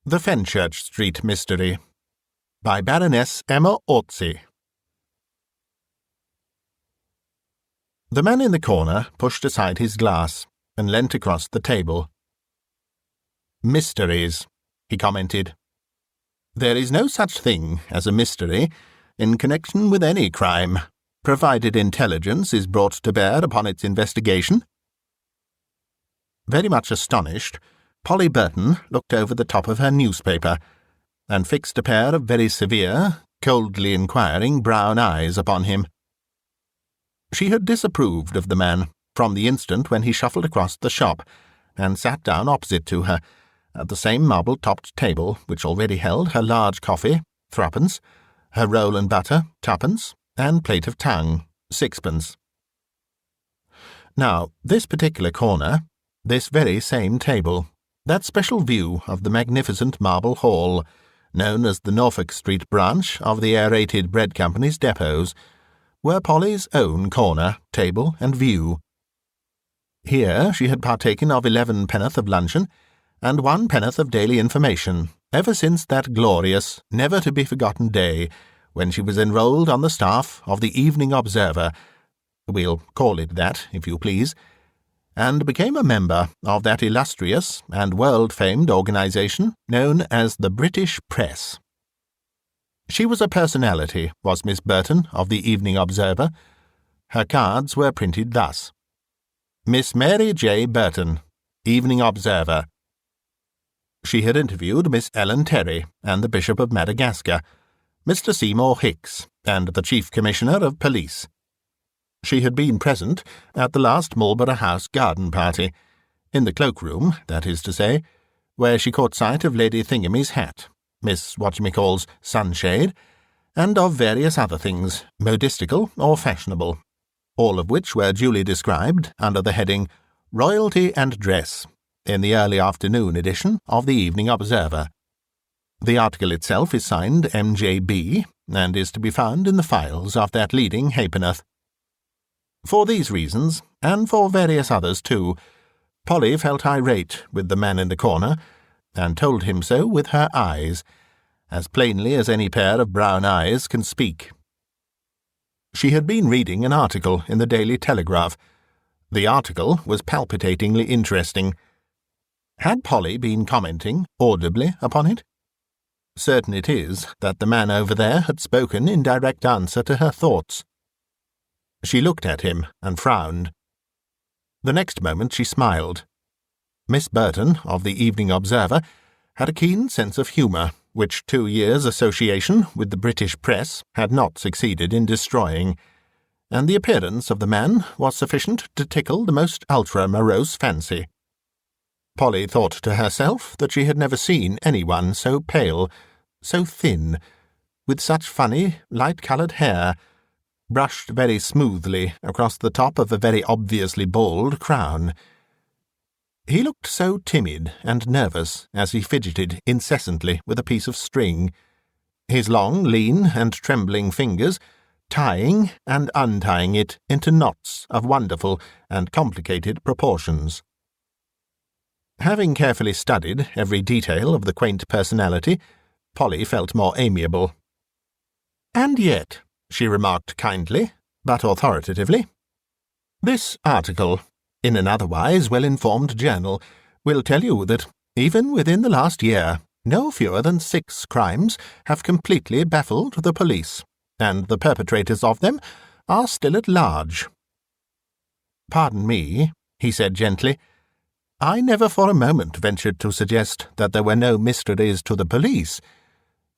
The Fenchurch Street Mystery by Baroness Emma Orczy. The man in the corner pushed aside his glass and leant across the table. "Mysteries," he commented. "There is no such thing as a mystery in connection with any crime, provided intelligence is brought to bear upon its investigation." Very much astonished, Polly Burton looked over the top of her newspaper and fixed a pair of very severe, coldly inquiring brown eyes upon him. She had disapproved of the man from the instant when he shuffled across the shop and sat down opposite to her, at the same marble-topped table which already held her large coffee, 3d, her roll and butter, 2d, and plate of tongue, 6d. Now, this particular corner, this very same table, that special view of the magnificent marble hall, known as the Norfolk Street branch of the Aerated Bread Company's depots, were Polly's own corner, table, and view. Here she had partaken of 11 penn'orth of luncheon and 1 penn'orth of daily information ever since that glorious, never-to-be-forgotten day when she was enrolled on the staff of the Evening Observer, we'll call it that, if you please, and became a member of that illustrious and world-famed organisation known as the British Press. She was a personality, was Miss Burton of the Evening Observer. Her cards were printed thus: Miss Mary J. Burton, Evening Observer. She had interviewed Miss Ellen Terry and the Bishop of Madagascar, Mr. Seymour Hicks, and the Chief Commissioner of Police. She had been present at the last Marlborough House garden party, in the cloakroom, that is to say, where she caught sight of Lady Thingamy's hat, Miss Whatchamacall's sunshade, and of various other things, modistical or fashionable, all of which were duly described under the heading Royalty and Dress, in the early afternoon edition of the Evening Observer. The article itself is signed M.J.B. and is to be found in the files of that leading ha'p'orth. For these reasons, and for various others too, Polly felt irate with the man in the corner, and told him so with her eyes, as plainly as any pair of brown eyes can speak. She had been reading an article in the Daily Telegraph. The article was palpitatingly interesting. Had Polly been commenting audibly upon it? Certain it is that the man over there had spoken in direct answer to her thoughts. She looked at him and frowned. The next moment she smiled. Miss Burton, of the Evening Observer, had a keen sense of humour, which 2 years' association with the British press had not succeeded in destroying, and the appearance of the man was sufficient to tickle the most ultra-morose fancy. Polly thought to herself that she had never seen anyone so pale, so thin, with such funny, light-coloured hair, brushed very smoothly across the top of a very obviously bald crown. He looked so timid and nervous as he fidgeted incessantly with a piece of string, his long, lean, and trembling fingers tying and untying it into knots of wonderful and complicated proportions. Having carefully studied every detail of the quaint personality, Polly felt more amiable. "And yet," she remarked kindly, but authoritatively, "this article, in an otherwise well-informed journal, will tell you that, even within the last year, no fewer than 6 crimes have completely baffled the police, and the perpetrators of them are still at large." "Pardon me," he said gently, "I never for a moment ventured to suggest that there were no mysteries to the police.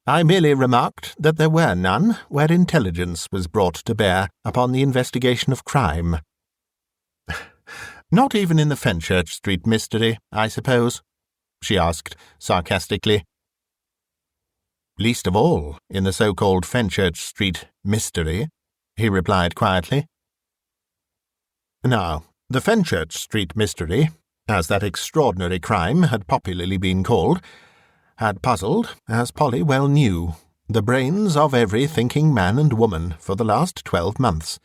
I merely remarked that there were none where intelligence was brought to bear upon the investigation of crime." "Not even in the Fenchurch Street mystery, I suppose?" she asked sarcastically. "Least of all in the so-called Fenchurch Street mystery," he replied quietly. Now, the Fenchurch Street mystery, as that extraordinary crime had popularly been called, had puzzled, as Polly well knew, the brains of every thinking man and woman for the last 12 months.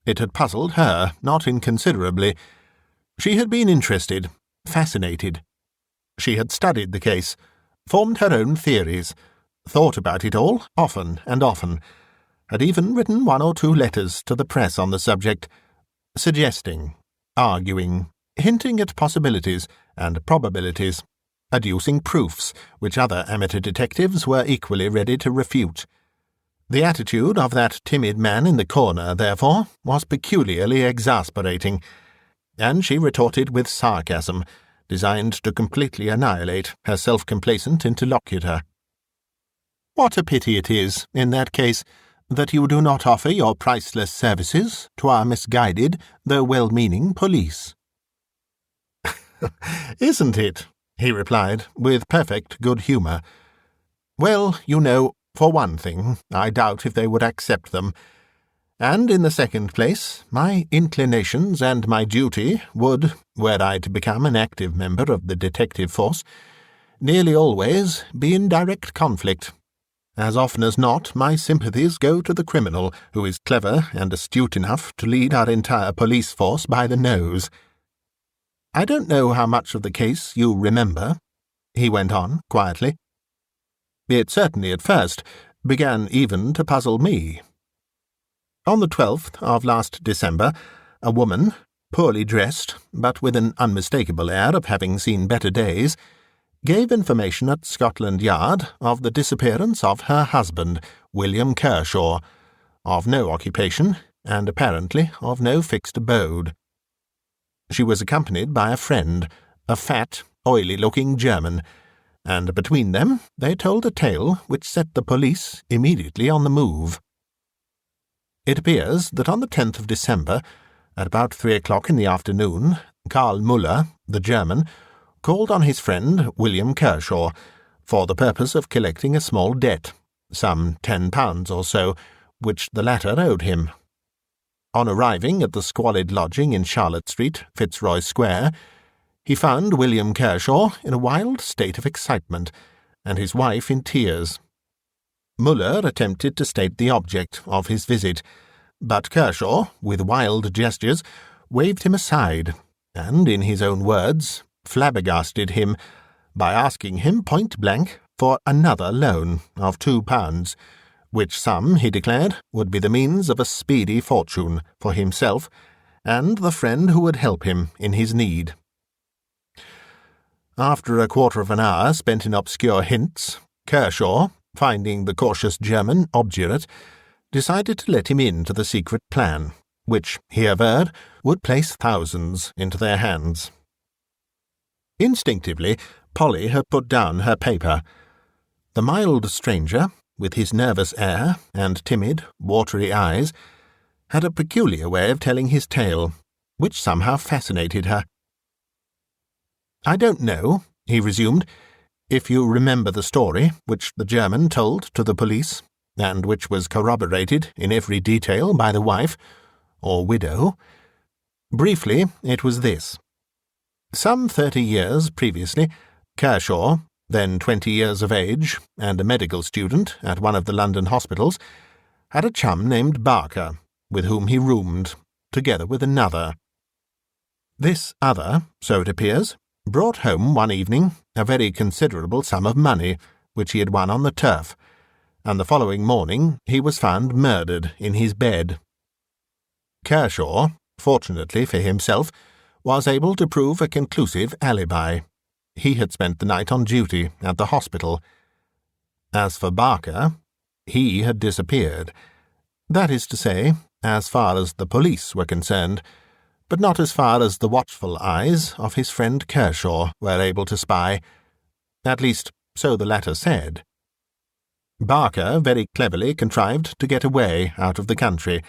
It had puzzled her not inconsiderably. She had been interested, fascinated. She had studied the case, formed her own theories, thought about it all often and often, had even written 1 or 2 letters to the press on the subject, suggesting, arguing, hinting at possibilities and probabilities, adducing proofs which other amateur detectives were equally ready to refute. The attitude of that timid man in the corner, therefore, was peculiarly exasperating, and she retorted with sarcasm, designed to completely annihilate her self-complacent interlocutor. "What a pity it is, in that case, that you do not offer your priceless services to our misguided, though well-meaning police." "Isn't it?" he replied, with perfect good humour. "Well, you know, for one thing, I doubt if they would accept them. And in the second place, my inclinations and my duty would, were I to become an active member of the detective force, nearly always be in direct conflict. As often as not, my sympathies go to the criminal who is clever and astute enough to lead our entire police force by the nose. I don't know how much of the case you remember," he went on quietly. "It certainly at first began even to puzzle me. On the 12th of last December, a woman, poorly dressed, but with an unmistakable air of having seen better days, gave information at Scotland Yard of the disappearance of her husband, William Kershaw, of no occupation, and apparently of no fixed abode. She was accompanied by a friend, a fat, oily-looking German, and between them they told a tale which set the police immediately on the move. It appears that on the 10th of December, at about 3 o'clock in the afternoon, Karl Müller, the German, called on his friend William Kershaw for the purpose of collecting a small debt, some £10 or so, which the latter owed him. On arriving at the squalid lodging in Charlotte Street, Fitzroy Square, he found William Kershaw in a wild state of excitement, and his wife in tears. Müller attempted to state the object of his visit, but Kershaw, with wild gestures, waved him aside, and, in his own words, flabbergasted him by asking him point-blank for another loan of £2, which sum, he declared, would be the means of a speedy fortune for himself and the friend who would help him in his need. After a quarter of an hour spent in obscure hints, Kershaw, finding the cautious German obdurate, decided to let him into the secret plan, which, he averred, would place thousands into their hands. Instinctively, Polly had put down her paper. The mild stranger, with his nervous air and timid, watery eyes, had a peculiar way of telling his tale, which somehow fascinated her. "I don't know," he resumed, "if you remember the story which the German told to the police, and which was corroborated in every detail by the wife, or widow. Briefly, it was this. Some 30 years previously, Kershaw, then 20 years of age and a medical student at one of the London hospitals, had a chum named Barker, with whom he roomed, together with another. This other, so it appears, brought home one evening a very considerable sum of money, which he had won on the turf, and the following morning he was found murdered in his bed. Kershaw, fortunately for himself, was able to prove a conclusive alibi. He had spent the night on duty at the hospital. As for Barker, he had disappeared. That is to say, as far as the police were concerned, but not as far as the watchful eyes of his friend Kershaw were able to spy. At least, so the latter said. Barker very cleverly contrived to get away out of the country,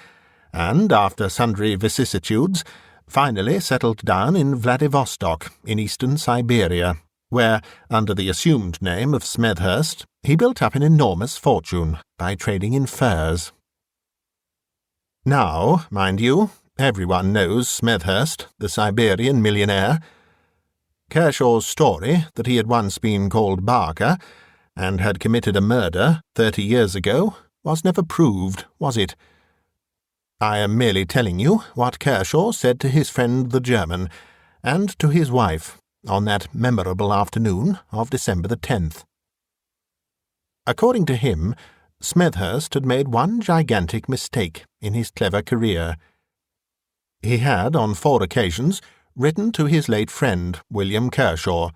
and, after sundry vicissitudes, finally settled down in Vladivostok, in eastern Siberia, where, under the assumed name of Smethurst, he built up an enormous fortune by trading in furs. Now, mind you, everyone knows Smethurst, the Siberian millionaire. Kershaw's story that he had once been called Barker, and had committed a murder 30 years ago, was never proved, was it? I am merely telling you what Kershaw said to his friend the German, and to his wife, on that memorable afternoon of December the 10th. According to him, Smethurst had made one gigantic mistake in his clever career. He had, on 4 occasions, written to his late friend, William Kershaw.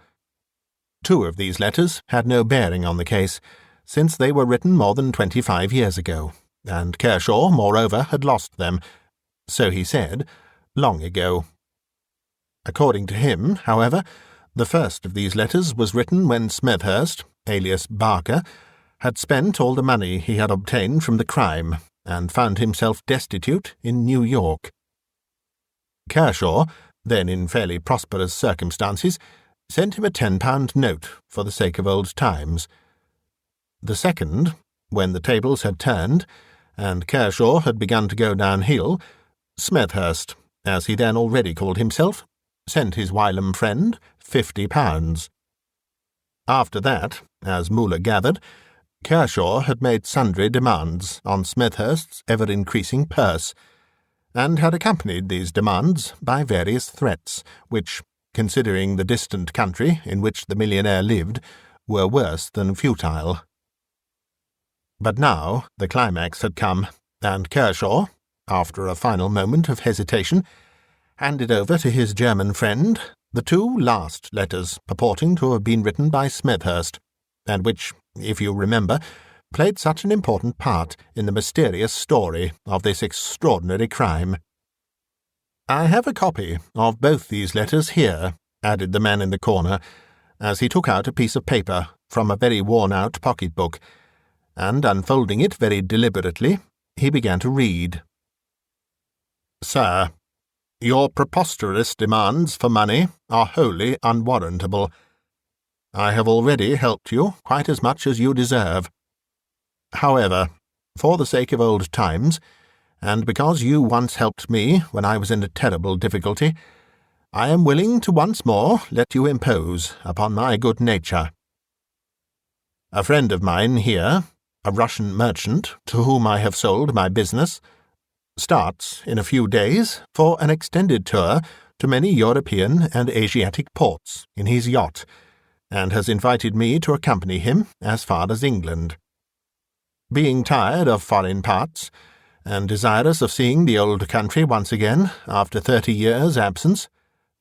2 of these letters had no bearing on the case, since they were written more than 25 years ago, and Kershaw, moreover, had lost them, so he said, long ago. According to him, however, the first of these letters was written when Smethurst, alias Barker, had spent all the money he had obtained from the crime, and found himself destitute in New York. Kershaw, then in fairly prosperous circumstances, sent him a £10 note for the sake of old times. The second, when the tables had turned, and Kershaw had begun to go downhill, Smethurst, as he then already called himself, sent his whilom friend £50. After that, as Muller gathered, Kershaw had made sundry demands on Smethurst's ever-increasing purse, and had accompanied these demands by various threats, which, considering the distant country in which the millionaire lived, were worse than futile. But now the climax had come, and Kershaw, after a final moment of hesitation, handed over to his German friend the 2 last letters purporting to have been written by Smethurst, and which, if you remember, played such an important part in the mysterious story of this extraordinary crime. "I have a copy of both these letters here," added the man in the corner, as he took out a piece of paper from a very worn-out pocket-book, and, unfolding it very deliberately, he began to read. "Sir, your preposterous demands for money are wholly unwarrantable. I have already helped you quite as much as you deserve. However, for the sake of old times, and because you once helped me when I was in a terrible difficulty, I am willing to once more let you impose upon my good nature. A friend of mine here, a Russian merchant to whom I have sold my business, starts in a few days for an extended tour to many European and Asiatic ports in his yacht, and has invited me to accompany him as far as England. Being tired of foreign parts, and desirous of seeing the old country once again after 30 years' absence,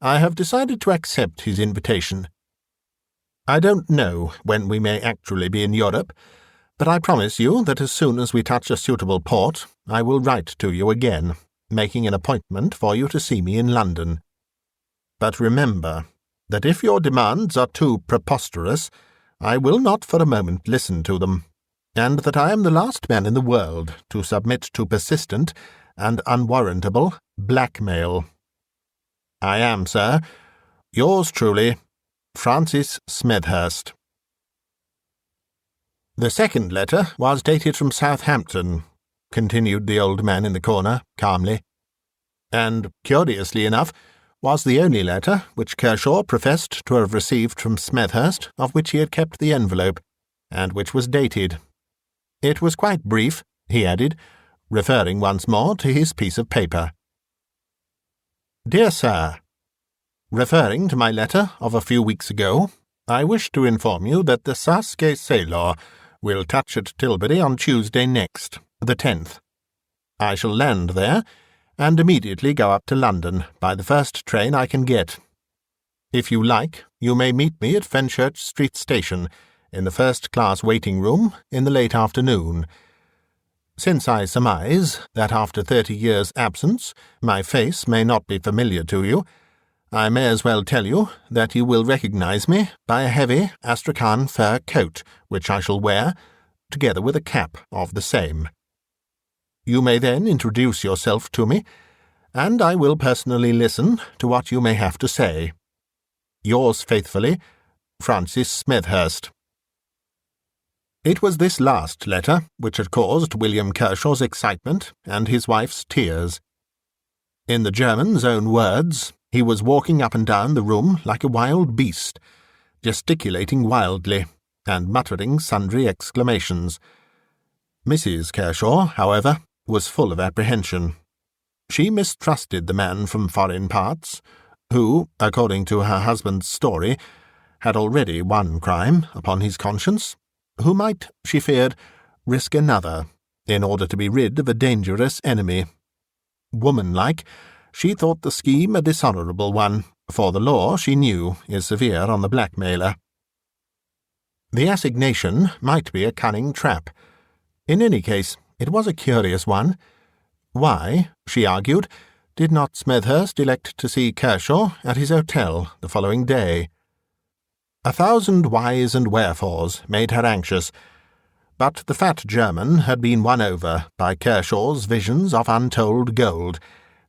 I have decided to accept his invitation. I don't know when we may actually be in Europe, but I promise you that as soon as we touch a suitable port, I will write to you again, making an appointment for you to see me in London. But remember that if your demands are too preposterous, I will not for a moment listen to them, and that I am the last man in the world to submit to persistent and unwarrantable blackmail. I am, sir, yours truly, Francis Smethurst." "The second letter was dated from Southampton," continued the old man in the corner, calmly, "and, curiously enough, was the only letter which Kershaw professed to have received from Smethurst of which he had kept the envelope, and which was dated. It was quite brief," he added, referring once more to his piece of paper. "Dear Sir, referring to my letter of a few weeks ago, I wish to inform you that the Saskia Sailor will touch at Tilbury on Tuesday next, the 10th. I shall land there, and immediately go up to London by the first train I can get. If you like, you may meet me at Fenchurch Street Station, in the first-class waiting-room, in the late afternoon. Since I surmise that after 30 years' absence my face may not be familiar to you, I may as well tell you that you will recognize me by a heavy astrakhan fur coat which I shall wear, together with a cap of the same. You may then introduce yourself to me, and I will personally listen to what you may have to say. Yours faithfully, Francis Smethurst." It was this last letter which had caused William Kershaw's excitement and his wife's tears. In the German's own words, he was walking up and down the room like a wild beast, gesticulating wildly, and muttering sundry exclamations. Mrs. Kershaw, however, was full of apprehension. She mistrusted the man from foreign parts, who, according to her husband's story, had already one crime upon his conscience, who might, she feared, risk another, in order to be rid of a dangerous enemy. Womanlike, she thought the scheme a dishonourable one, for the law, she knew, is severe on the blackmailer. The assignation might be a cunning trap. In any case, it was a curious one. Why, she argued, did not Smethurst elect to see Kershaw at his hotel the following day? 1,000 whys and wherefores made her anxious, but the fat German had been won over by Kershaw's visions of untold gold,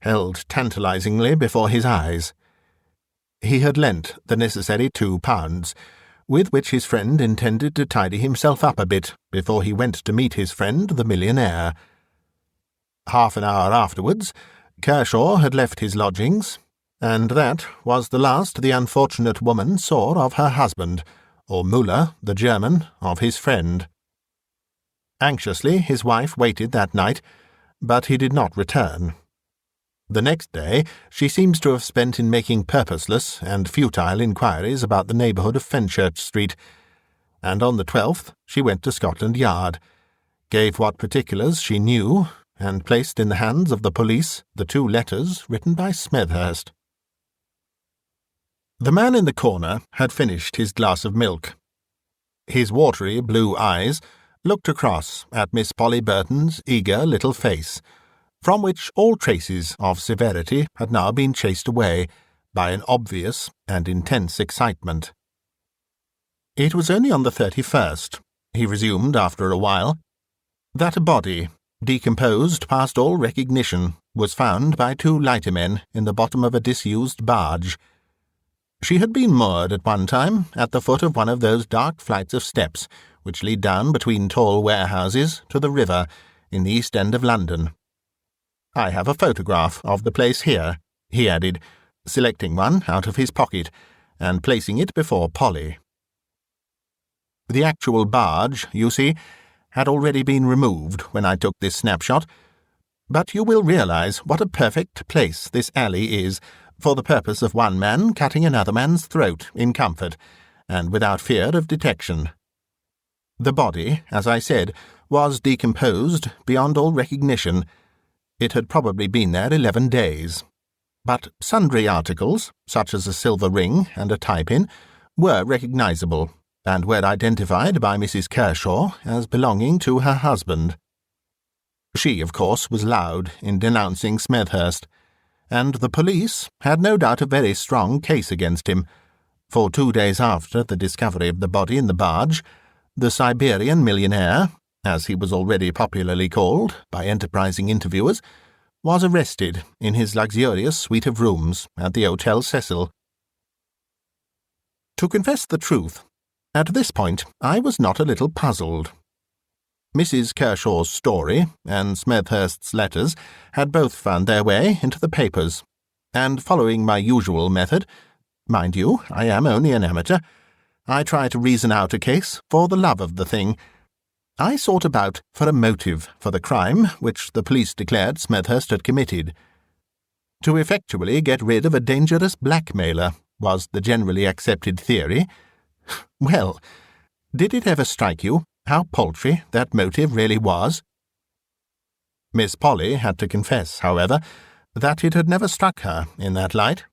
held tantalizingly before his eyes. He had lent the necessary £2, with which his friend intended to tidy himself up a bit before he went to meet his friend the millionaire. Half an hour afterwards, Kershaw had left his lodgings, and that was the last the unfortunate woman saw of her husband, or Müller, the German, of his friend. Anxiously his wife waited that night, but he did not return. The next day she seems to have spent in making purposeless and futile inquiries about the neighbourhood of Fenchurch Street, and on the 12th she went to Scotland Yard, gave what particulars she knew, and placed in the hands of the police the 2 letters written by Smethurst. The man in the corner had finished his glass of milk. His watery blue eyes looked across at Miss Polly Burton's eager little face, from which all traces of severity had now been chased away by an obvious and intense excitement. "It was only on the 31st, he resumed after a while, that a body, decomposed past all recognition, was found by 2 lightermen in the bottom of a disused barge. She had been moored at one time at the foot of one of those dark flights of steps which lead down between tall warehouses to the river in the East End of London. I have a photograph of the place here," he added, selecting one out of his pocket and placing it before Polly. The actual barge, you see, had already been removed when I took this snapshot, but you will realize what a perfect place this alley is for the purpose of one man cutting another man's throat in comfort, and without fear of detection. The body, as I said, was decomposed beyond all recognition. It had probably been there 11 days. But sundry articles, such as a silver ring and a tie-pin, were recognizable, and were identified by Mrs. Kershaw as belonging to her husband. She, of course, was loud in denouncing Smethurst, and the police had no doubt a very strong case against him, for 2 days after the discovery of the body in the barge, the Siberian millionaire, as he was already popularly called by enterprising interviewers, was arrested in his luxurious suite of rooms at the Hotel Cecil. To confess the truth, at this point I was not a little puzzled. Mrs. Kershaw's story and Smethurst's letters had both found their way into the papers, and following my usual method, mind you, I am only an amateur, I try to reason out a case for the love of the thing. I sought about for a motive for the crime which the police declared Smethurst had committed. To effectually get rid of a dangerous blackmailer was the generally accepted theory. Well, did it ever strike you how paltry that motive really was? Miss Polly had to confess, however, that it had never struck her in that light.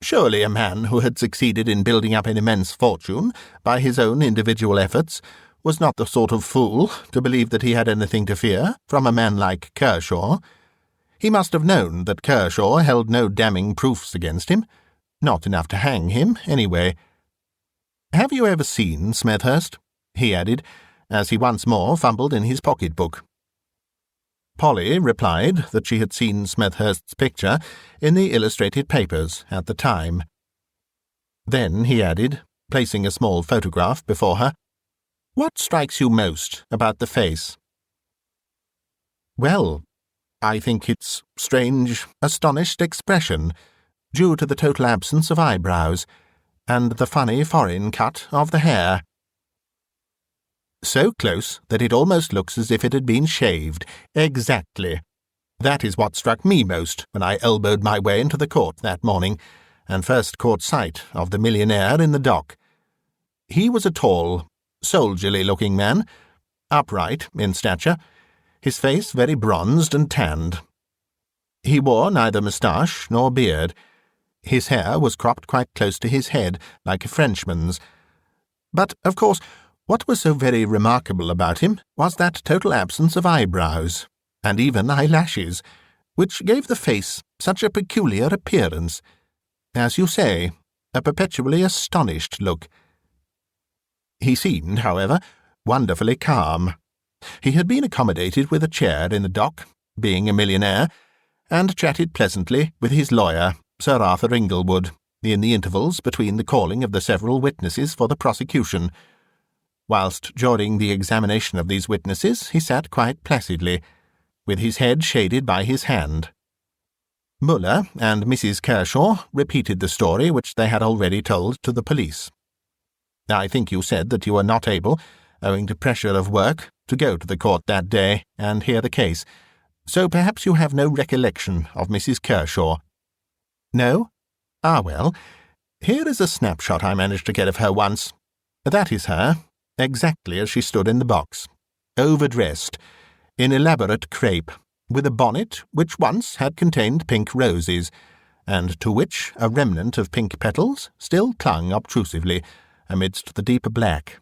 Surely a man who had succeeded in building up an immense fortune by his own individual efforts was not the sort of fool to believe that he had anything to fear from a man like Kershaw. He must have known that Kershaw held no damning proofs against him, not enough to hang him, anyway. "Have you ever seen Smethurst?" he added, as he once more fumbled in his pocket-book. Polly replied that she had seen Smethurst's picture in the illustrated papers at the time. Then he added, placing a small photograph before her, "What strikes you most about the face?" "Well, I think its strange, astonished expression, due to the total absence of eyebrows, and the funny foreign cut of the hair. So close that it almost looks as if it had been shaved. Exactly. That is what struck me most when I elbowed my way into the court that morning, and first caught sight of the millionaire in the dock. He was a tall, soldierly-looking man, upright in stature, his face very bronzed and tanned. He wore neither moustache nor beard. His hair was cropped quite close to his head, like a Frenchman's. But, of course, what was so very remarkable about him was that total absence of eyebrows, and even eyelashes, which gave the face such a peculiar appearance. As you say, a perpetually astonished look. He seemed, however, wonderfully calm. He had been accommodated with a chair in the dock, being a millionaire, and chatted pleasantly with his lawyer, Sir Arthur Inglewood, in the intervals between the calling of the several witnesses for the prosecution. Whilst during the examination of these witnesses he sat quite placidly, with his head shaded by his hand. Muller and Mrs. Kershaw repeated the story which they had already told to the police. I think you said that you were not able, owing to pressure of work, to go to the court that day and hear the case, so perhaps you have no recollection of Mrs. Kershaw. No? Ah, well, here is a snapshot I managed to get of her once. That is her, exactly as she stood in the box, overdressed, in elaborate crape, with a bonnet which once had contained pink roses, and to which a remnant of pink petals still clung obtrusively amidst the deep black.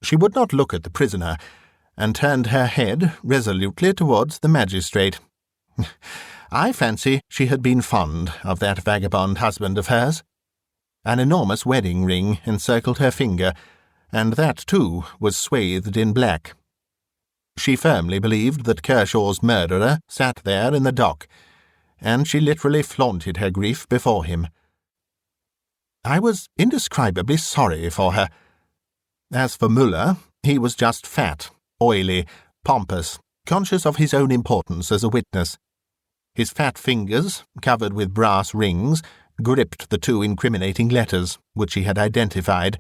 She would not look at the prisoner, and turned her head resolutely towards the magistrate. I fancy she had been fond of that vagabond husband of hers. An enormous wedding ring encircled her finger, and that, too, was swathed in black. She firmly believed that Kershaw's murderer sat there in the dock, and she literally flaunted her grief before him. I was indescribably sorry for her. As for Muller, he was just fat, oily, pompous, conscious of his own importance as a witness. His fat fingers, covered with brass rings, gripped the 2 incriminating letters which he had identified.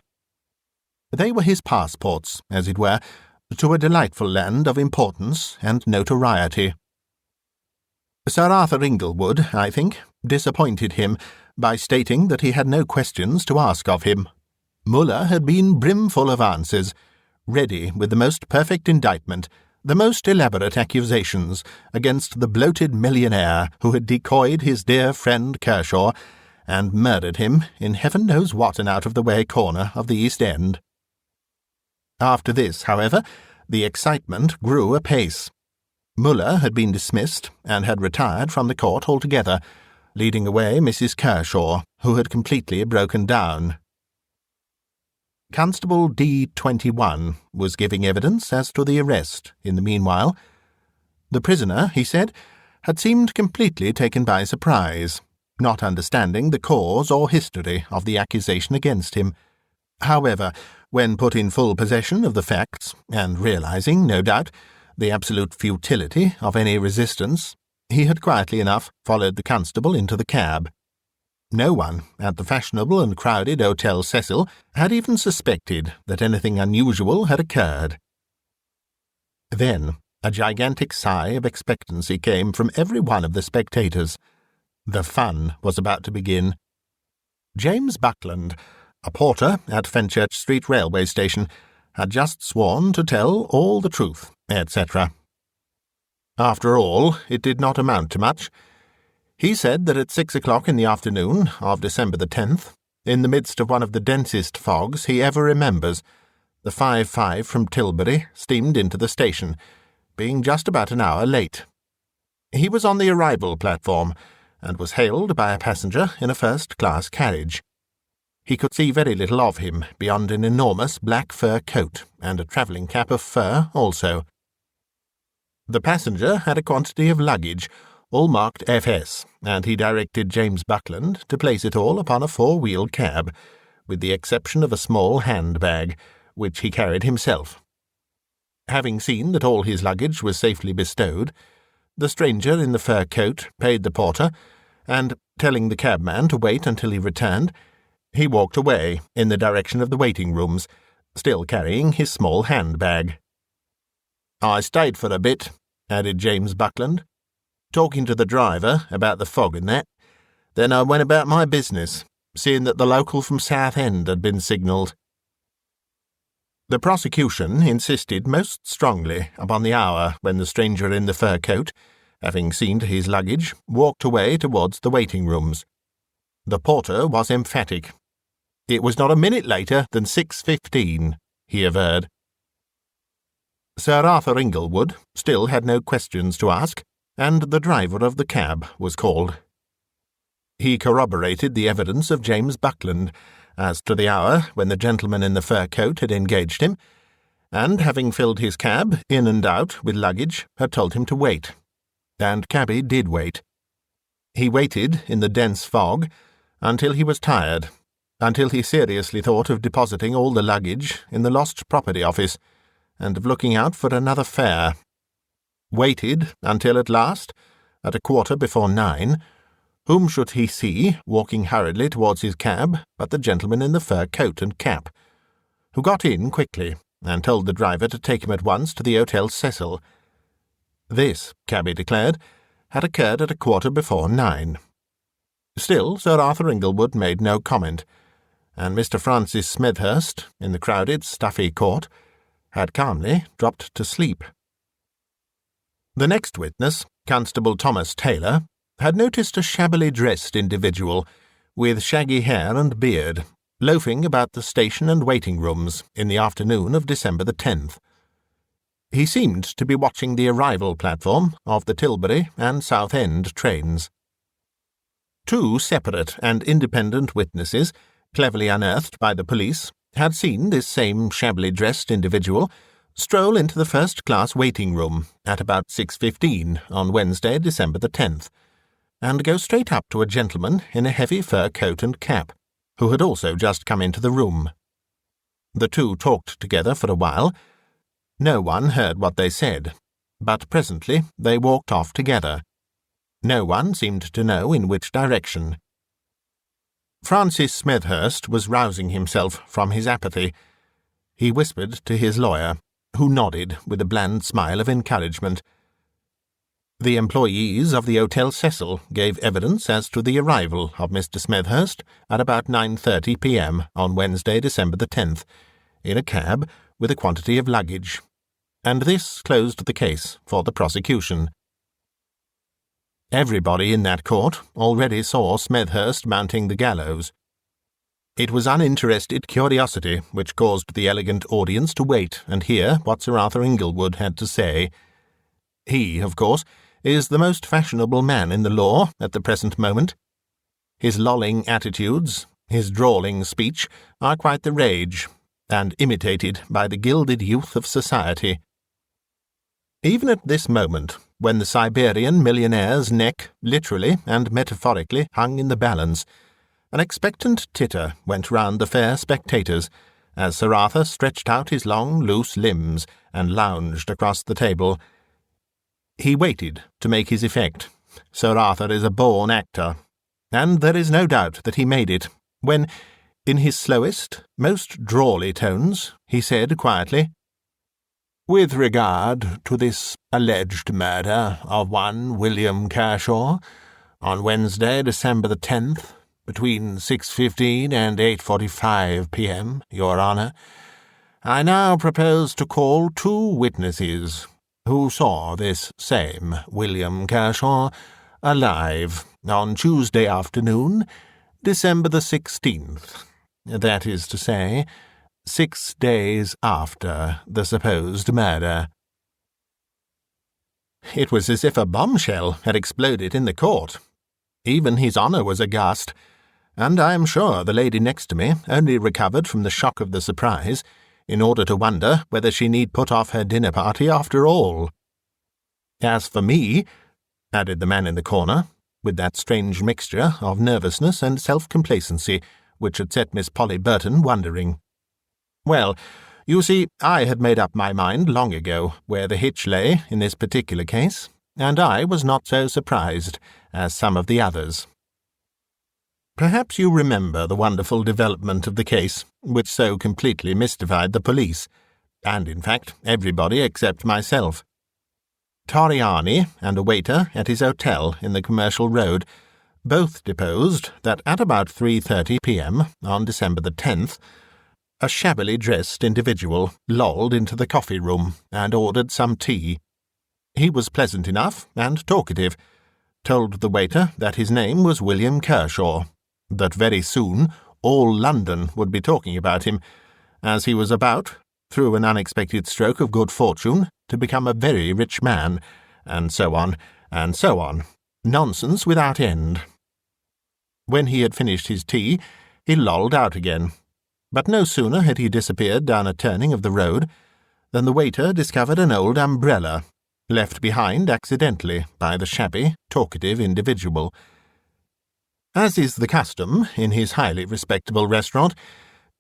They were his passports, as it were, to a delightful land of importance and notoriety. Sir Arthur Inglewood, I think, disappointed him by stating that he had no questions to ask of him. Muller had been brimful of answers, ready with the most perfect indictment, the most elaborate accusations against the bloated millionaire who had decoyed his dear friend Kershaw and murdered him in heaven knows what an out-of-the-way corner of the East End. After this, however, the excitement grew apace. Muller had been dismissed and had retired from the court altogether, leading away Mrs. Kershaw, who had completely broken down. Constable D21 was giving evidence as to the arrest in the meanwhile. The prisoner, he said, had seemed completely taken by surprise, not understanding the cause or history of the accusation against him. However, when put in full possession of the facts, and realizing, no doubt, the absolute futility of any resistance, he had quietly enough followed the constable into the cab. No one at the fashionable and crowded Hotel Cecil had even suspected that anything unusual had occurred. Then a gigantic sigh of expectancy came from every one of the spectators. The fun was about to begin. James Buckland, a porter at Fenchurch Street Railway Station, had just sworn to tell all the truth, etc. After all, it did not amount to much. He said that at 6 o'clock in the afternoon of December the 10th, in the midst of one of the densest fogs he ever remembers, the 5.5 from Tilbury steamed into the station, being just about an hour late. He was on the arrival platform, and was hailed by a passenger in a first-class carriage. He could see very little of him beyond an enormous black fur coat and a travelling cap of fur also. The passenger had a quantity of luggage, all marked FS, and he directed James Buckland to place it all upon a 4-wheeled cab, with the exception of a small handbag, which he carried himself. Having seen that all his luggage was safely bestowed, the stranger in the fur coat paid the porter, and, telling the cabman to wait until he returned, he walked away in the direction of the waiting rooms, still carrying his small handbag. "I stayed for a bit," added James Buckland, "talking to the driver about the fog and that. Then I went about my business, seeing that the local from Southend had been signalled." The prosecution insisted most strongly upon the hour when the stranger in the fur coat, having seen to his luggage, walked away towards the waiting rooms. The porter was emphatic. It was not a minute later than 6:15, he averred. Sir Arthur Inglewood still had no questions to ask, and the driver of the cab was called. He corroborated the evidence of James Buckland as to the hour when the gentleman in the fur coat had engaged him, and, having filled his cab in and out with luggage, had told him to wait. And cabby did wait. He waited in the dense fog until he was tired, until he seriously thought of depositing all the luggage in the Lost Property Office, and of looking out for another fare. Waited until at last, at 9:15, whom should he see walking hurriedly towards his cab but the gentleman in the fur coat and cap, who got in quickly and told the driver to take him at once to the Hotel Cecil. This, cabby declared, had occurred at 9:15. Still, Sir Arthur Inglewood made no comment, and Mr. Francis Smethurst, in the crowded, stuffy court, had calmly dropped to sleep. The next witness, Constable Thomas Taylor, had noticed a shabbily dressed individual, with shaggy hair and beard, loafing about the station and waiting rooms in the afternoon of December the 10th. He seemed to be watching the arrival platform of the Tilbury and Southend trains. Two separate and independent witnesses, cleverly unearthed by the police, had seen this same shabbily dressed individual stroll into the first-class waiting room at about 6:15 on Wednesday, December the 10th, and go straight up to a gentleman in a heavy fur coat and cap, who had also just come into the room. The two talked together for a while. No one heard what they said, but presently they walked off together. No one seemed to know in which direction. Francis Smethurst was rousing himself from his apathy. He whispered to his lawyer, who nodded with a bland smile of encouragement. The employees of the Hotel Cecil gave evidence as to the arrival of Mr. Smethurst at about 9:30 p.m. on Wednesday, December the 10th, in a cab with a quantity of luggage, and this closed the case for the prosecution. Everybody in that court already saw Smethurst mounting the gallows. It was uninterested curiosity which caused the elegant audience to wait and hear what Sir Arthur Inglewood had to say. He, of course, is the most fashionable man in the law at the present moment. His lolling attitudes, his drawling speech, are quite the rage, and imitated by the gilded youth of society. Even at this moment, when the Siberian millionaire's neck literally and metaphorically hung in the balance, an expectant titter went round the fair spectators, as Sir Arthur stretched out his long, loose limbs and lounged across the table. He waited to make his effect. Sir Arthur is a born actor, and there is no doubt that he made it, when, in his slowest, most drawly tones, he said quietly, "With regard to this alleged murder of one William Kershaw, on Wednesday, December the 10th, between 6:15 and 8:45 p.m., Your Honour, I now propose to call two witnesses who saw this same William Kershaw alive on Tuesday afternoon, December the 16th, that is to say, 6 days after the supposed murder." It was as if a bombshell had exploded in the court. Even His Honour was aghast, and I am sure the lady next to me only recovered from the shock of the surprise in order to wonder whether she need put off her dinner party after all. As for me, added the man in the corner, with that strange mixture of nervousness and self-complacency which had set Miss Polly Burton wondering. Well, you see, I had made up my mind long ago where the hitch lay in this particular case, and I was not so surprised as some of the others. Perhaps you remember the wonderful development of the case, which so completely mystified the police, and in fact everybody except myself. Torriani and a waiter at his hotel in the Commercial Road both deposed that at about 3:30 p.m. on December the 10th, A shabbily dressed individual lolled into the coffee-room and ordered some tea. He was pleasant enough and talkative, told the waiter that his name was William Kershaw, that very soon all London would be talking about him, as he was about, through an unexpected stroke of good fortune, to become a very rich man, and so on, and so on. Nonsense without end. When he had finished his tea, he lolled out again. But no sooner had he disappeared down a turning of the road than the waiter discovered an old umbrella, left behind accidentally by the shabby, talkative individual. As is the custom in his highly respectable restaurant,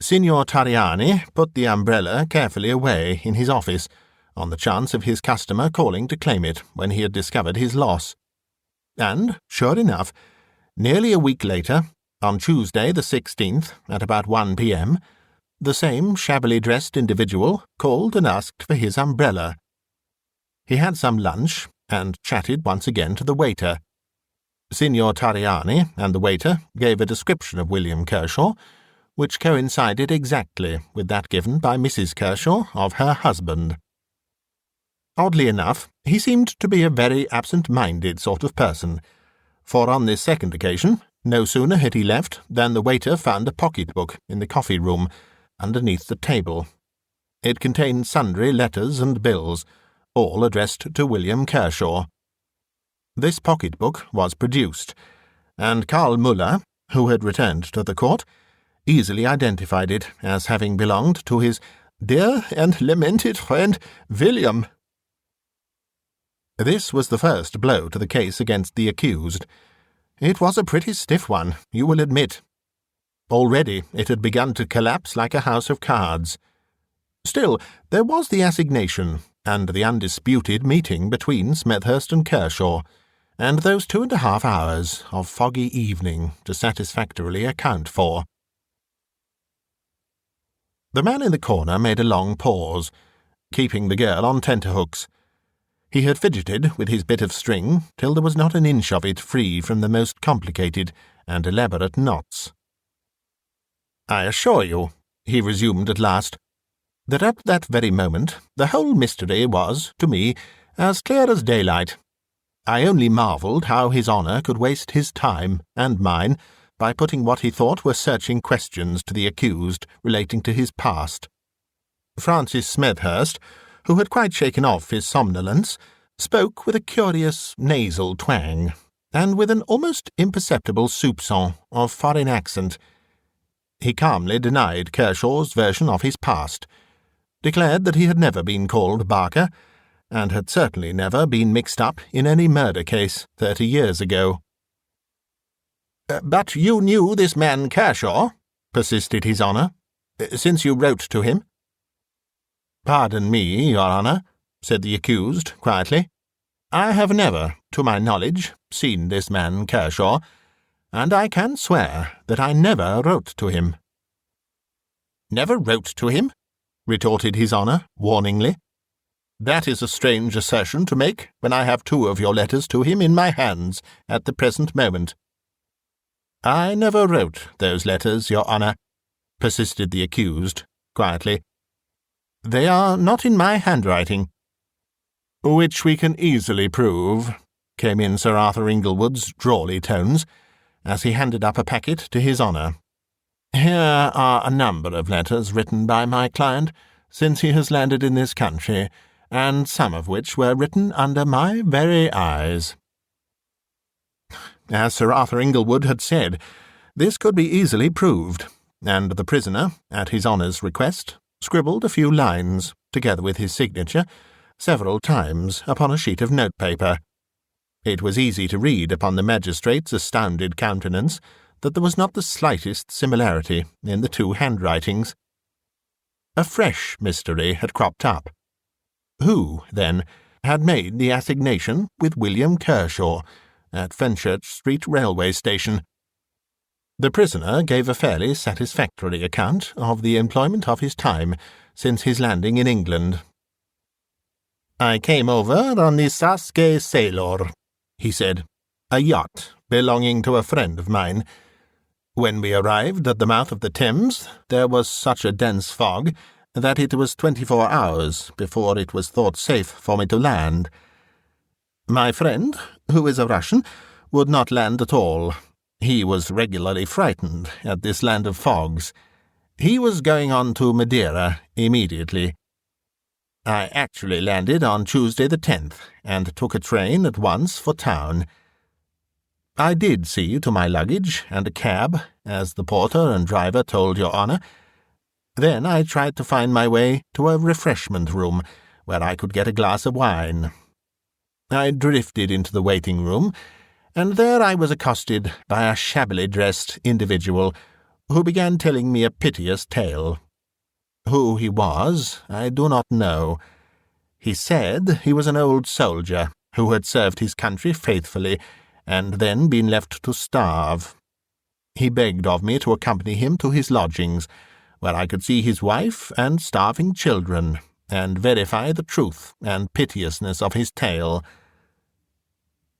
Signor Tariani put the umbrella carefully away in his office, on the chance of his customer calling to claim it when he had discovered his loss. And, sure enough, nearly a week later, on Tuesday the 16th, at about 1 p.m., the same shabbily dressed individual called and asked for his umbrella. He had some lunch, and chatted once again to the waiter. Signor Tariani and the waiter gave a description of William Kershaw, which coincided exactly with that given by Mrs. Kershaw of her husband. Oddly enough, he seemed to be a very absent-minded sort of person, for on this second occasion, no sooner had he left than the waiter found a pocket-book in the coffee-room, underneath the table. It contained sundry letters and bills, all addressed to William Kershaw. This pocket-book was produced, and Karl Müller, who had returned to the court, easily identified it as having belonged to his dear and lamented friend William. This was the first blow to the case against the accused. It was a pretty stiff one, you will admit. Already it had begun to collapse like a house of cards. Still, there was the assignation, and the undisputed meeting between Smethurst and Kershaw, and those 2.5 hours of foggy evening to satisfactorily account for. The man in the corner made a long pause, keeping the girl on tenterhooks. He had fidgeted with his bit of string till there was not an inch of it free from the most complicated and elaborate knots. "I assure you," he resumed at last, "that at that very moment the whole mystery was, to me, as clear as daylight. I only marvelled how His Honour could waste his time and mine by putting what he thought were searching questions to the accused relating to his past. Francis Smethurst, who had quite shaken off his somnolence, spoke with a curious nasal twang, and with an almost imperceptible soupçon of foreign accent. He calmly denied Kershaw's version of his past, declared that he had never been called Barker, and had certainly never been mixed up in any murder case 30 years ago. "But you knew this man Kershaw?" persisted His Honour, "since you wrote to him?" "Pardon me, Your Honour," said the accused quietly. "I have never, to my knowledge, seen this man Kershaw, and I can swear that I never wrote to him." "Never wrote to him?" retorted His Honour warningly. "That is a strange assertion to make when I have 2 of your letters to him in my hands at the present moment." "I never wrote those letters, Your Honour," persisted the accused quietly. "They are not in my handwriting." "Which we can easily prove," came in Sir Arthur Inglewood's drawly tones, as he handed up a packet to His Honour. "Here are a number of letters written by my client since he has landed in this country, and some of which were written under my very eyes." As Sir Arthur Inglewood had said, this could be easily proved, and the prisoner, at His Honour's request, scribbled a few lines, together with his signature, several times upon a sheet of notepaper. It was easy to read upon the magistrate's astounded countenance that there was not the slightest similarity in the 2 handwritings. A fresh mystery had cropped up. Who, then, had made the assignation with William Kershaw at Fenchurch Street Railway Station? The prisoner gave a fairly satisfactory account of the employment of his time since his landing in England. "I came over on the Cege Sailor," he said, "a yacht belonging to a friend of mine. When we arrived at the mouth of the Thames, there was such a dense fog that it was 24 hours before it was thought safe for me to land. My friend, who is a Russian, would not land at all. He was regularly frightened at this land of fogs. He was going on to Madeira immediately. I actually landed on Tuesday the 10th, and took a train at once for town. I did see to my luggage and a cab, as the porter and driver told your honour. Then I tried to find my way to a refreshment room, where I could get a glass of wine. I drifted into the waiting room, and there I was accosted by a shabbily dressed individual, who began telling me a piteous tale. Who he was, I do not know. He said he was an old soldier who had served his country faithfully, and then been left to starve. He begged of me to accompany him to his lodgings, where I could see his wife and starving children, and verify the truth and piteousness of his tale.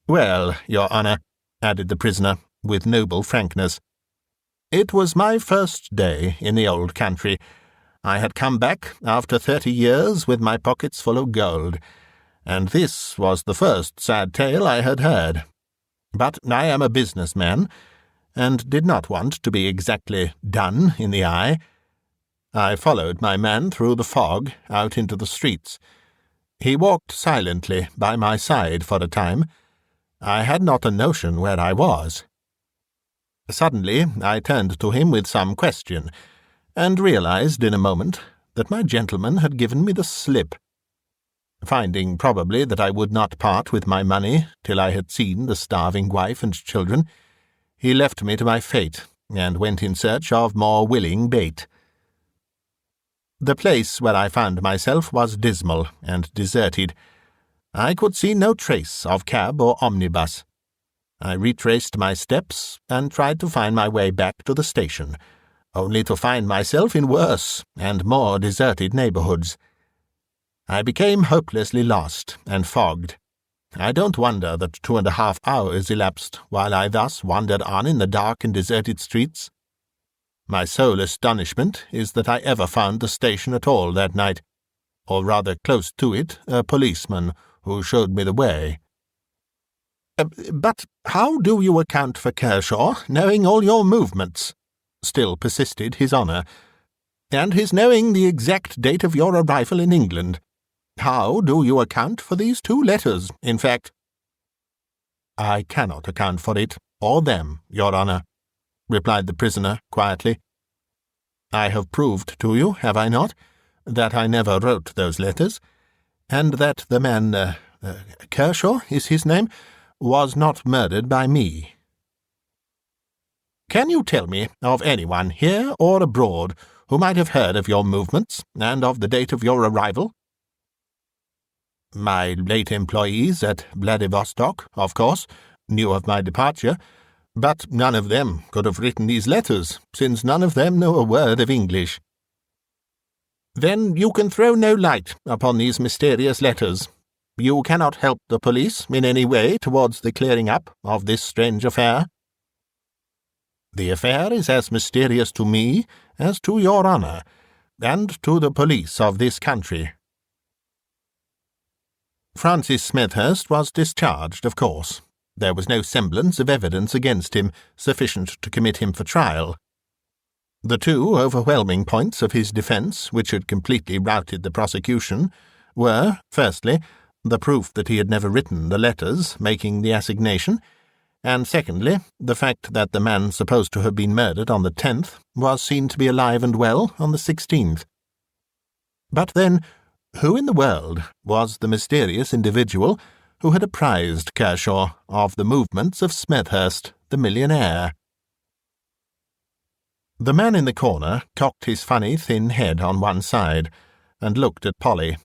Well, your honour, added the prisoner, with noble frankness, it was my first day in the old country. I had come back after 30 years with my pockets full of gold, and this was the first sad tale I had heard. But I am a businessman, and did not want to be exactly done in the eye. I followed my man through the fog out into the streets. He walked silently by my side for a time. I had not a notion where I was. Suddenly I turned to him with some question, and realized in a moment that my gentleman had given me the slip. Finding probably that I would not part with my money till I had seen the starving wife and children, he left me to my fate, and went in search of more willing bait. The place where I found myself was dismal and deserted. I could see no trace of cab or omnibus. I retraced my steps, and tried to find my way back to the station, only to find myself in worse and more deserted neighbourhoods. I became hopelessly lost and fogged. I don't wonder that 2.5 hours elapsed while I thus wandered on in the dark and deserted streets. My sole astonishment is that I ever found the station at all that night, or rather close to it a policeman who showed me the way. But how do you account for Kershaw knowing all your movements? Still persisted his honour, and his knowing the exact date of your arrival in England. How do you account for these 2 letters, in fact? I cannot account for it, or them, your honour, replied the prisoner quietly. I have proved to you, have I not, that I never wrote those letters, and that the man, Kershaw is his name, was not murdered by me. Can you tell me of anyone here or abroad who might have heard of your movements and of the date of your arrival? My late employees at Vladivostok, of course, knew of my departure, but none of them could have written these letters, since none of them know a word of English. Then you can throw no light upon these mysterious letters. You cannot help the police in any way towards the clearing up of this strange affair. The affair is as mysterious to me as to your honour, and to the police of this country. Francis Smethurst was discharged, of course. There was no semblance of evidence against him sufficient to commit him for trial. The 2 overwhelming points of his defence, which had completely routed the prosecution, were, firstly, the proof that he had never written the letters making the assignation, and secondly, the fact that the man supposed to have been murdered on the 10th was seen to be alive and well on the 16th. But then, who in the world was the mysterious individual who had apprised Kershaw of the movements of Smethurst, the millionaire? The man in the corner cocked his funny thin head on one side, and looked at Polly.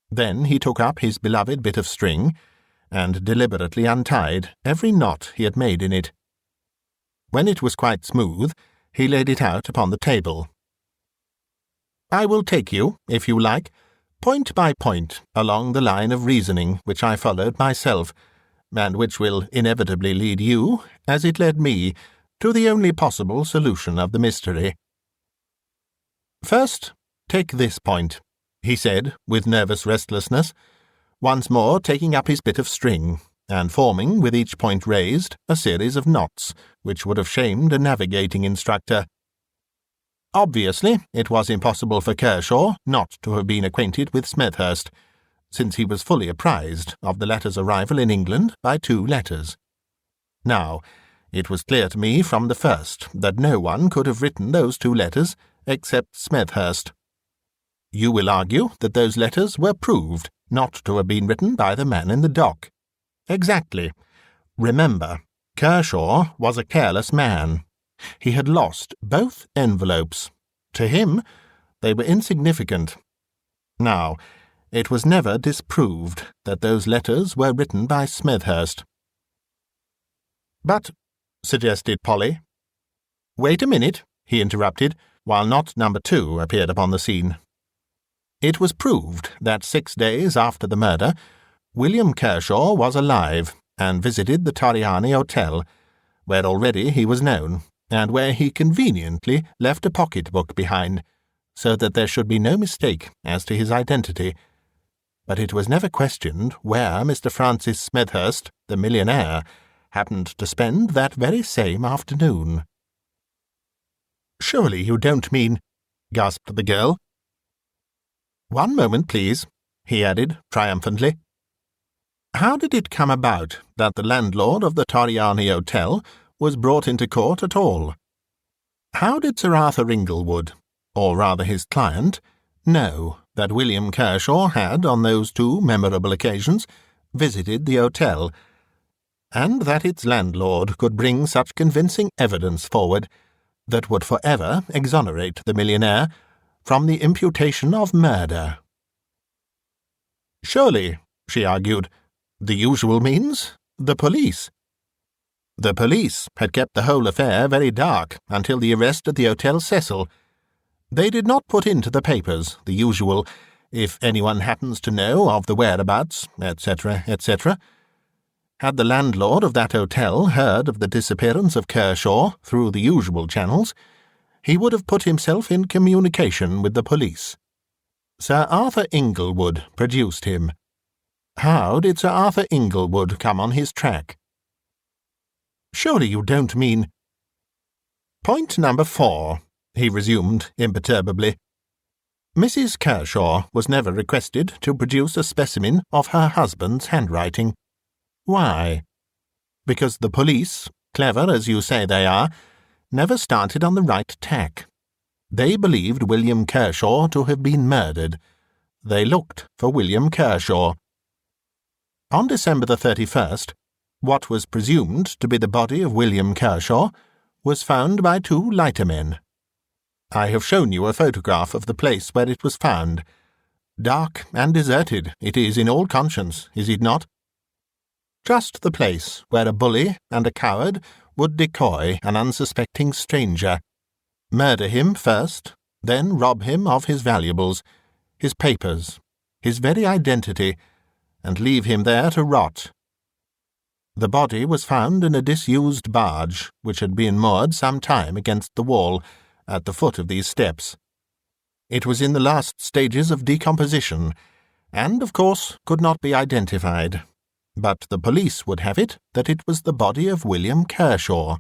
Then he took up his beloved bit of string, and deliberately untied every knot he had made in it. When it was quite smooth, he laid it out upon the table. I will take you, if you like, point by point along the line of reasoning which I followed myself, and which will inevitably lead you, as it led me, to the only possible solution of the mystery. "First, take this point," he said, with nervous restlessness, once more taking up his bit of string, and forming, with each point raised, a series of knots, which would have shamed a navigating instructor. Obviously, it was impossible for Kershaw not to have been acquainted with Smethurst, since he was fully apprised of the latter's arrival in England by 2 letters. Now, it was clear to me from the first that no one could have written those 2 letters except Smethurst. You will argue that those letters were proved not to have been written by the man in the dock. Exactly. Remember, Kershaw was a careless man. He had lost both envelopes. To him, they were insignificant. Now, it was never disproved that those letters were written by Smethurst. "But," suggested Polly. "Wait a minute," he interrupted, while knot number 2 appeared upon the scene. It was proved that 6 days after the murder, William Kershaw was alive and visited the Torriani Hotel, where already he was known, and where he conveniently left a pocket-book behind, so that there should be no mistake as to his identity. But it was never questioned where Mr. Francis Smethurst, the millionaire, happened to spend that very same afternoon. "Surely you don't mean—" gasped the girl. "One moment, please," he added triumphantly. "How did it come about that the landlord of the Torriani Hotel was brought into court at all? How did Sir Arthur Inglewood, or rather his client, know that William Kershaw had, on those 2 memorable occasions, visited the hotel, and that its landlord could bring such convincing evidence forward that would forever exonerate the millionaire from the imputation of murder? Surely, she argued, the usual means, the police. The police had kept the whole affair very dark until the arrest at the Hotel Cecil. They did not put into the papers the usual, if anyone happens to know of the whereabouts, etc., etc. Had the landlord of that hotel heard of the disappearance of Kershaw through the usual channels, he would have put himself in communication with the police. Sir Arthur Inglewood produced him. How did Sir Arthur Inglewood come on his track? Surely you don't mean— Point number 4, he resumed imperturbably. Mrs. Kershaw was never requested to produce a specimen of her husband's handwriting. Why? Because the police, clever as you say they are, never started on the right tack. They believed William Kershaw to have been murdered. They looked for William Kershaw. On December the 31st, what was presumed to be the body of William Kershaw was found by 2 lightermen. I have shown you a photograph of the place where it was found. Dark and deserted it is in all conscience, is it not? Just the place where a bully and a coward would decoy an unsuspecting stranger, murder him first, then rob him of his valuables, his papers, his very identity, and leave him there to rot. The body was found in a disused barge which had been moored some time against the wall at the foot of these steps. It was in the last stages of decomposition, and, of course, could not be identified. But the police would have it that it was the body of William Kershaw.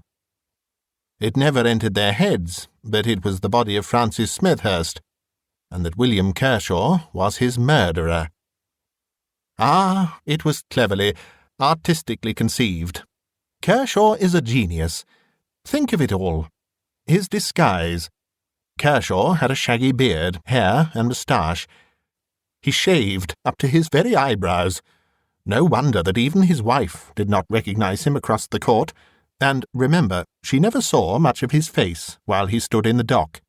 It never entered their heads that it was the body of Francis Smethurst, and that William Kershaw was his murderer. Ah, it was cleverly, artistically conceived. Kershaw is a genius. Think of it all. His disguise. Kershaw had a shaggy beard, hair, and moustache. He shaved up to his very eyebrows. No wonder that even his wife did not recognize him across the court, and, remember, she never saw much of his face while he stood in the dock.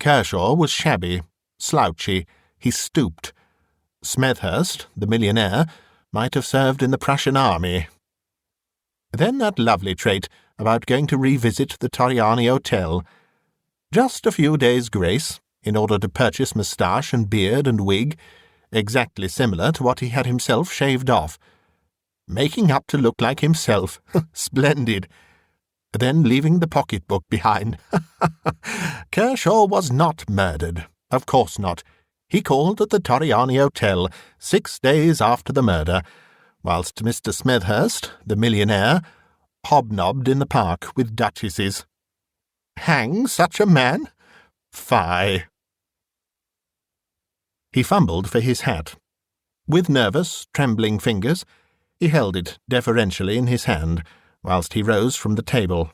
Kershaw was shabby, slouchy, he stooped. Smethurst, the millionaire, might have served in the Prussian army. Then that lovely trait about going to revisit the Torriani Hotel. Just a few days' grace, in order to purchase moustache and beard and wig, exactly similar to what he had himself shaved off. Making up to look like himself. Splendid. then leaving the pocket-book behind. Kershaw was not murdered. Of course not. He called at the Torriani Hotel 6 days after the murder, whilst Mr. Smethurst, the millionaire, hobnobbed in the park with duchesses. Hang such a man? Fie! He fumbled for his hat. With nervous, trembling fingers, he held it deferentially in his hand, whilst he rose from the table.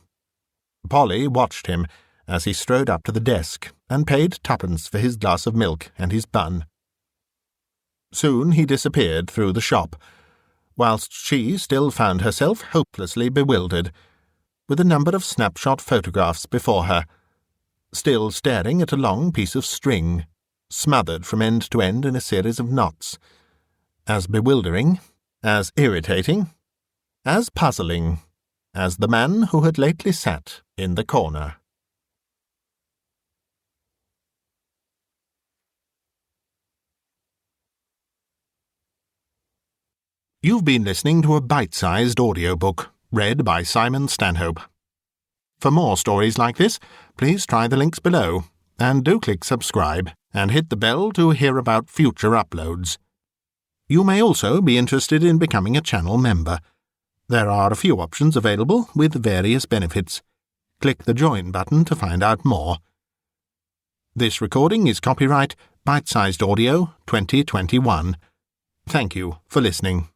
Polly watched him as he strode up to the desk and paid twopence for his glass of milk and his bun. Soon he disappeared through the shop, whilst she still found herself hopelessly bewildered, with a number of snapshot photographs before her, still staring at a long piece of string, smothered from end to end in a series of knots, as bewildering, as irritating, as puzzling, as the man who had lately sat in the corner. You've been listening to a bite-sized audiobook, read by Simon Stanhope. For more stories like this, please try the links below, and do click subscribe, and hit the bell to hear about future uploads. You may also be interested in becoming a channel member. There are a few options available with various benefits. Click the Join button to find out more. This recording is copyright Bitesized Audio 2021. Thank you for listening.